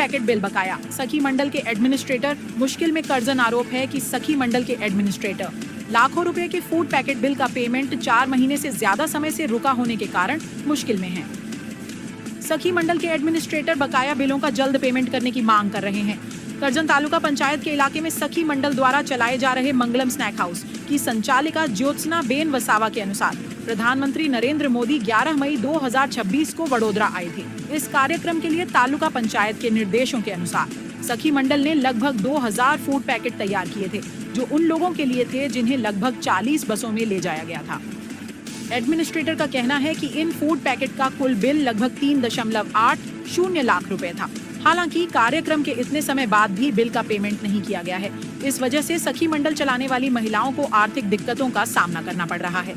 Packet bill बकाया। सखी मंडल के एडमिनिस्ट्रेटर मुश्किल में, कर्जन आरोप है कि सखी मंडल के एडमिनिस्ट्रेटर लाखों रुपए के फूड पैकेट बिल का पेमेंट 4 महीने से ज्यादा समय से रुका होने के कारण मुश्किल में हैं। सखी मंडल के एडमिनिस्ट्रेटर बकाया बिलों का जल्द पेमेंट करने की मांग कर रहे हैं। करजन तालुका पंचायत के इलाके में सखी मंडल द्वारा चलाए जा रहे मंगलम स्नैक हाउस की संचालिका ज्योत्सना बेन वसावा के अनुसार प्रधानमंत्री नरेंद्र मोदी 11 मई 2026 को वडोदरा आए थे। इस कार्यक्रम के लिए तालुका पंचायत के निर्देशों के अनुसार सखी मंडल ने लगभग 2000 फूड पैकेट तैयार किए थे, जो उन लोगों के लिए थे जिन्हें लगभग 40 बसों में ले जाया गया था। एडमिनिस्ट्रेटर का कहना है कि इन फूड पैकेट का कुल बिल लगभग 3.80 लाख रुपए था। हालांकि कार्यक्रम के इतने समय बाद भी बिल का पेमेंट नहीं किया गया है। इस वजह से सखी मंडल चलाने वाली महिलाओं को आर्थिक दिक्कतों का सामना करना पड़ रहा है।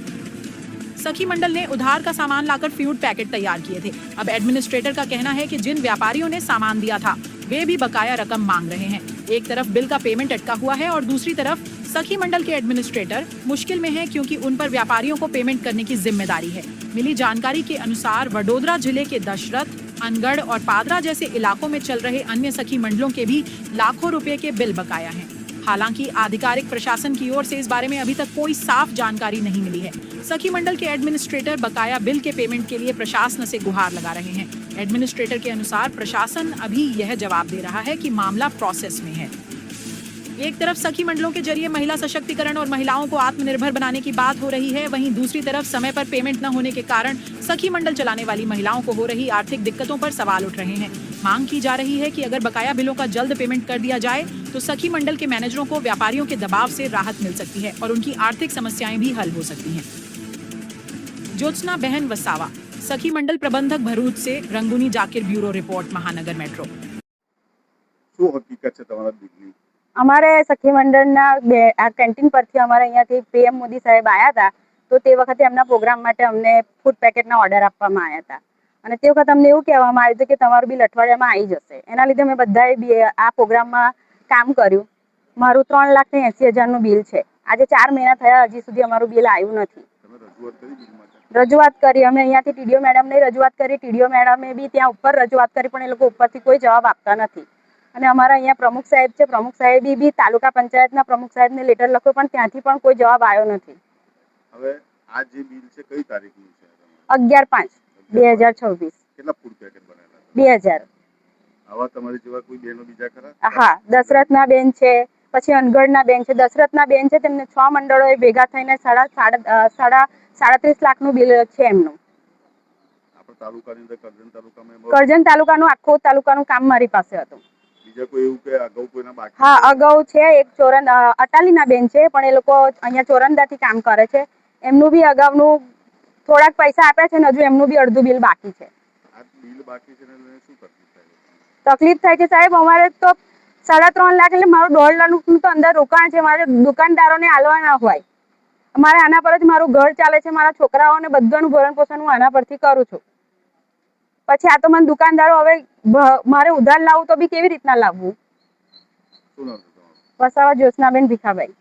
सखी मंडल ने उधार का सामान लाकर फूड पैकेट तैयार किए थे। अब एडमिनिस्ट्रेटर का कहना है कि जिन व्यापारियों ने सामान दिया था वे भी बकाया रकम मांग रहे हैं। एक तरफ बिल का पेमेंट अटका हुआ है और दूसरी तरफ सखी मंडल के एडमिनिस्ट्रेटर मुश्किल में है, क्योंकि उन पर व्यापारियों को पेमेंट करने की जिम्मेदारी है। मिली जानकारी के अनुसार वडोदरा जिले के दशरथ, अनगढ़ और पादरा जैसे इलाकों में चल रहे अन्य सखी मंडलों के भी लाखों रुपए के बिल बकाया हैं। हालांकि आधिकारिक प्रशासन की ओर से इस बारे में अभी तक कोई साफ जानकारी नहीं मिली है। सखी मंडल के एडमिनिस्ट्रेटर बकाया बिल के पेमेंट के लिए प्रशासन से गुहार लगा रहे हैं। एडमिनिस्ट्रेटर के अनुसार प्रशासन अभी यह जवाब दे रहा है कि मामला प्रोसेस में है। एक तरफ सखी मंडलों के जरिए महिला सशक्तिकरण और महिलाओं को आत्मनिर्भर बनाने की बात हो रही है, वहीं दूसरी तरफ समय पर पेमेंट न होने के कारण सखी मंडल चलाने वाली महिलाओं को हो रही आर्थिक दिक्कतों पर सवाल उठ रहे हैं। मांग की जा रही है कि अगर बकाया बिलों का जल्द पेमेंट कर दिया जाए तो सखी मंडल के मैनेजरों को व्यापारियों के दबाव से राहत मिल सकती है और उनकी आर्थिक समस्याएं भी हल हो सकती हैं। ज्योत्सना बहन वसावा, सखी मंडल प्रबंधक भरूच से। रंगूनी जाकिर, ब्यूरो रिपोर्ट, महानगर मेट्रो। શું હકીકત છે તમારા દીકરી? અમારે સખી મંડળના કેન્ટીન પરથી અમારે અહીંયાથી પીએમ મોદી સાહેબ આવ્યા હતા, તો તે વખતે એમના પ્રોગ્રામ માટે અમને ફૂડ પેકેટના ઓર્ડર આપવામાં આવ્યા હતા અને તે વખતે અમને એવું કહેવામાં આવ્યું હતું કે તમારું બિલ અઠવાડિયામાં આવી જશે। એના લીધે અમે બધાએ આ પ્રોગ્રામમાં કામ કર્યું। મારું 3,80,000નું બિલ છે। આજે 4 મહિના થયા, હજી સુધી અમારું બિલ આવ્યું નથી। રજૂઆત કરી, અમે અહીંયાથી ટીડીઓ મેડમને રજૂઆત કરી, ટીડીઓ મેડમે બી ત્યાં ઉપર રજૂઆત કરી, પણ એ લોકો ઉપરથી કોઈ જવાબ આપતા નથી। અને અમારા અહીંયા પ્રમુખ સાહેબ છે, પ્રમુખ સાહેબે બી તાલુકા પંચાયતના પ્રમુખ સાહેબને લેટર લખ્યો, પણ ત્યાંથી પણ કોઈ જવાબ આવ્યો નથી। હવે આ જે બિલ છે કઈ તારીખનું છે? 11/5/2026। કેટલા ફૂડ પેકેટ બનેલા? 2000। આવા તમારી જેવા કોઈ બહેનો બીજા ખરા? હા, દશરથના બેન છે, પછી અનગઢના બેન છે। દશરથના બેન છે, તેમને 6 મંડળોએ ભેગા થઈને 37 લાખનું બિલ છે એમનું। આપણા તાલુકાની અંદર કરજણ તાલુકાનું આખું તાલુકાનું કામ મારી પાસે હતું। બીજા કોઈ એવું કે અગાઉ કોઈના બાકી? હા, અગાઉ છે એક અટાલીના બેન છે, પણ એ લોકો અહીંયા ચોરંદાથી કામ કરે છે। એમનું બી અગાઉનું થોડાક પૈસા આપ્યા છે ને હજુ એમનું બી અડધું બિલ બાકી છે। આ બિલ બાકી છે ને શું તકલીફ થાય? તકલીફ થાય છે સાહેબ, અમારે તો 3.5 લાખ એટલે મારું 1.5 લાખનું તો અંદર રોકાણ છે। મારે દુકાનદારોને આલવા ના હોય, મારે આના પર જ મારું ઘર ચાલે છે, મારા છોકરાઓને બધાનું ભરણ પોષણ હું આના પરથી કરું છું। પછી આ તો મને દુકાનદારો હવે મારે ઉધાર લાવવું તો બી કેવી રીતના લાવવું? શું નામ છે તમારું? વસાવા જ્યોત્સનાબેન ભીખાભાઈ।